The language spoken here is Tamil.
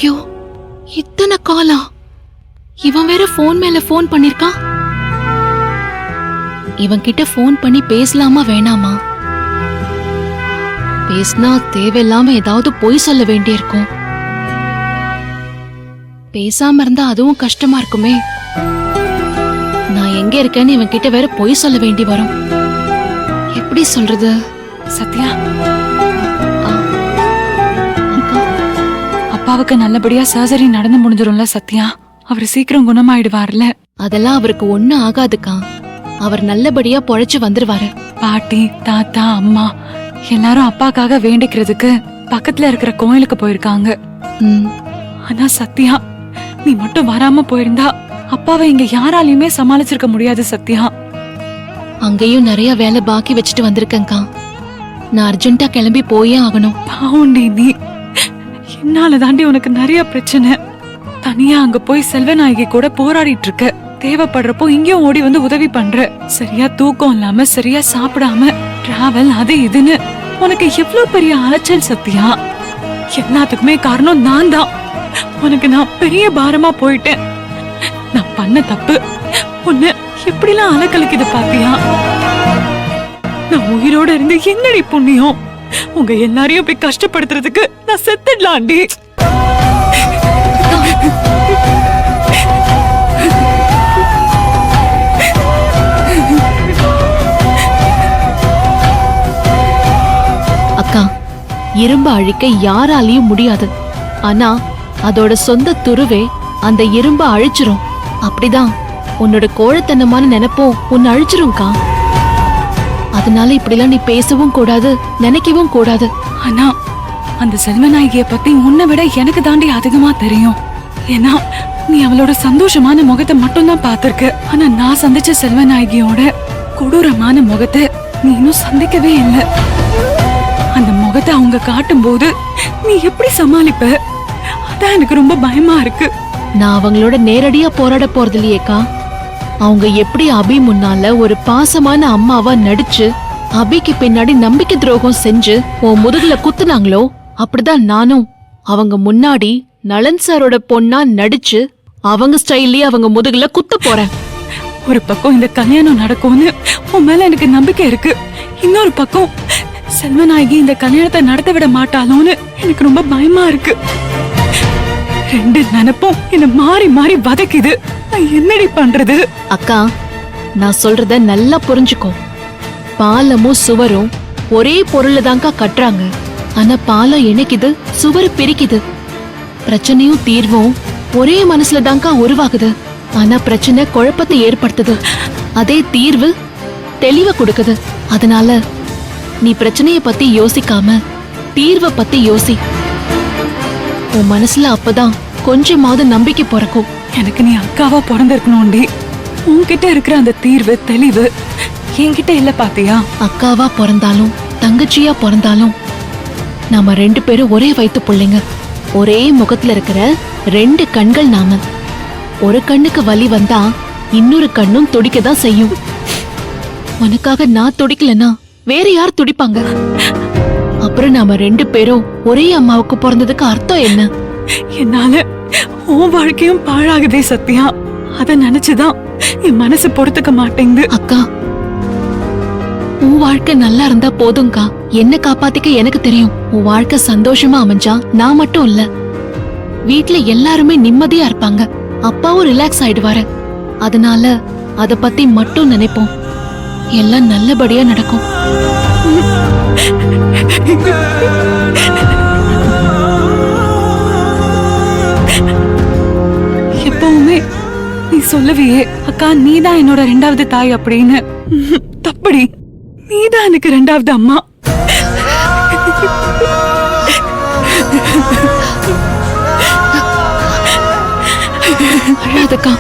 ஐயோ, இத்தனை காலா? இவன் வேற போன் மேல போன் பண்ணிருக்கான். இவன் கிட்ட போன் பண்ணி பேசலாமா வேணாமா? பேசினா தேவையில்லாம ஏதாவது பொய் சொல்ல வேண்டியிருக்கும். பேசாம இருந்தா அதுவும் கஷ்டமா இருக்குமே. நான் எங்க இருக்கேன்னு இவன் கிட்ட வேற பொய் சொல்ல வேண்டி வரும். எப்படி சொல்றது? சத்யா, அப்பாவுக்கு நல்லபடியா சர்ஜரி நடந்து முடிஞ்சிரும்ல சத்யா? அவர் சீக்கிரம் குணமாயிடுவார்ல? அதெல்லாம் அவருக்கு ஒண்ணும் ஆகாதுக்கா. அவர் நல்லபடியா பொழைச்சு வந்துருவாரு. பாட்டி, தாத்தா, அம்மா எல்லாரும் அப்பாக்காக வேண்டிக்கிறதுக்கு பக்கத்துல இருக்கிற கோயிலுக்கு போயிருக்காங்க. ஆனா சத்யா, நீ மட்டும் வராம போயிருந்தா அப்பாவை இங்க யாராலையுமே சமாளிச்சிருக்க முடியாது சத்யா. அங்கேயும் நிறைய வேலை பாக்கி வச்சுட்டு வந்திருக்கேன்க்கா. நான் அர்ஜென்ட்டா கிளம்பி போயே ஆகணும். பாவுண்டி நீ, என்னால தாண்டி உனக்கு நிறைய பிரச்சனை. தனியா அங்க போய் செல்வநாயகி கூட போராடிட்டு இருக்க. தேவைப்படுறப்போ இங்கேயும் ஓடி வந்து உதவி பண்ற. சரியா தூக்கம் இல்லாம, சரியா சாப்பிடாம, டிராவல் அது இதுன்னு உனக்கு எவ்வளவு பெரிய அலைச்சல் சத்யா. எல்லாத்துக்குமே காரணம் நான் தான். உனக்கு நான் பெரிய பாரமா போயிட்டேன். நான் பண்ண தப்பு உன்னை எப்படிலாம் அலக்கலக்குது பாத்தியா? நான் உயிரோட இருந்து என்னடி புண்ணியம்? உங்க எல்லாரையும் போய் கஷ்டப்படுத்துறதுக்கு நான் செத்துடலாண்டி. அக்கா, இரும்பு அழிக்க யாராலையும் முடியாது. ஆனா அதோட சொந்த துருவே அந்த இரும்ப அழிச்சிரும். அப்படிதான் உன்னோட கோழத்தனமான நினைப்போம் உன்னை அழிச்சிரும்க்கா. அதனால இப்படிலாம் நீ பேசவும் கூடாது, நினைக்கவும் கூடாது. ஆனா அந்த செல்வநாயகிய பத்தி உன்னை விட எனக்கு தாண்டி அதிகமா தெரியும். ஏன்னா நீ அவளோட சந்தோஷமான முகத்தை மட்டும்தான் பாத்திருக்க. ஆனா நான் சந்திச்ச செல்வநாயகியோட கொடூரமான முகத்தை நீ இன்னும் சந்திக்கவே இல்லை. அந்த முகத்தை அவங்க காட்டும் போது நீ எப்படி சமாளிப்ப? அதான் எனக்கு ரொம்ப பயமா இருக்கு. நான் அவங்களோட நேரடியா போராட போறது இல்லையேக்கா. அவங்க எப்படி அபி முன்னால ஒரு பாசமான அம்மாவா நடிச்சு அபிக்கு பின்னாடி நம்பிக்கை துரோகம் செஞ்சு உன் முதுகுல குத்துனாங்களோ, அப்படிதான் நானும் அவங்க முன்னாடி நலன் சாரோட பொண்ணா நடிச்சு அவங்க ஸ்டைல்லயே அவங்க முதுகுல குத்த போறேன். ஒரு பக்கம் இந்த கல்யாணம் நடக்கும்னு உன் மேல எனக்கு நம்பிக்கை இருக்கு. இன்னொரு பக்கம் செல்வநாயகி இந்த கல்யாணத்தை நடத்த விட மாட்டாளோன்னு எனக்கு ரொம்ப பயமா இருக்கு. ரெண்டு நினைப்பும் என்ன மாறி மாறி வதக்குது. நான் என்னடி பண்றது? அக்கா, நான் சொல்றத நல்லா புரிஞ்சுக்கோ. பாலமும் சுவரும் ஒரே பொருள் தான்க்கா கட்டுறாங்க. ஆனா பாலம் இணைக்குது, சுவர் பிரிக்குது. பிரச்சனையும் தீர்வும் ஒரே மனசுல தான்க்கா உருவாகுது. ஆனா பிரச்சனை குழப்பத்தை ஏற்படுத்துது. அதே தீர்வு தெளிவை கொடுக்குது. அதனால நீ பிரச்சனைய பத்தி யோசிக்காம தீர்வை பத்தி யோசி. உன் மனசுல அப்பதான் கொஞ்சமாவது நம்பிக்கை பிறக்கும். எனக்கு நீ அக்காவா பிறந்திருக்கணும்டி. உன்கிட்ட இருக்கிற அந்த தீர்வு தெளிவு என்கிட்ட இல்ல பாத்தியா? அக்காவா பிறந்தாலும் தங்கச்சியா பிறந்தாலும் நாம ரெண்டு பேரும் ஒரே வயித்து பிள்ளைங்க. ஒரே முகத்துல இருக்கிற ரெண்டு கண்கள் நாம. ஒரு கண்ணுக்கு வலி வந்தா இன்னொரு கண்ணும் துடிக்கதான் செய்யும். உனக்காக நான் துடிக்கலனா வேற யார் துடிப்பாங்க? அப்புறம் நாம ரெண்டு பேரும் ஒரே அம்மாவுக்கு பிறந்ததுக்கு அர்த்தம் என்ன? என்னால உன் வாழ்க்கையும் பாழாகுதே சத்யா. அத நினைச்சுதான் என் மனசு பொறுத்துக்க மாட்டேங்குது. அக்கா, உன் வாழ்க்கை நல்லா இருந்தா போதும்க்கா. என்ன காப்பாத்திக்க எனக்கு தெரியும். உன் வாழ்க்கை சந்தோஷமா அமைஞ்சா நான் மட்டும் இல்ல, வீட்டுல எல்லாருமே நிம்மதியா இருப்பாங்க. அப்பாவும் ரிலாக்ஸ் ஆயிடுவாரு. அதனால அத பத்தி மட்டும் நினைப்போம். எல்லாம் நல்லபடியா நடக்கும். எப்பவுமே நீ சொல்லவியே அக்கா நீதான் என்னோட ரெண்டாவது தாய் அப்படின்னு. தப்படி, நீதான் எனக்கு ரெண்டாவது அம்மா. அழாதக்கா.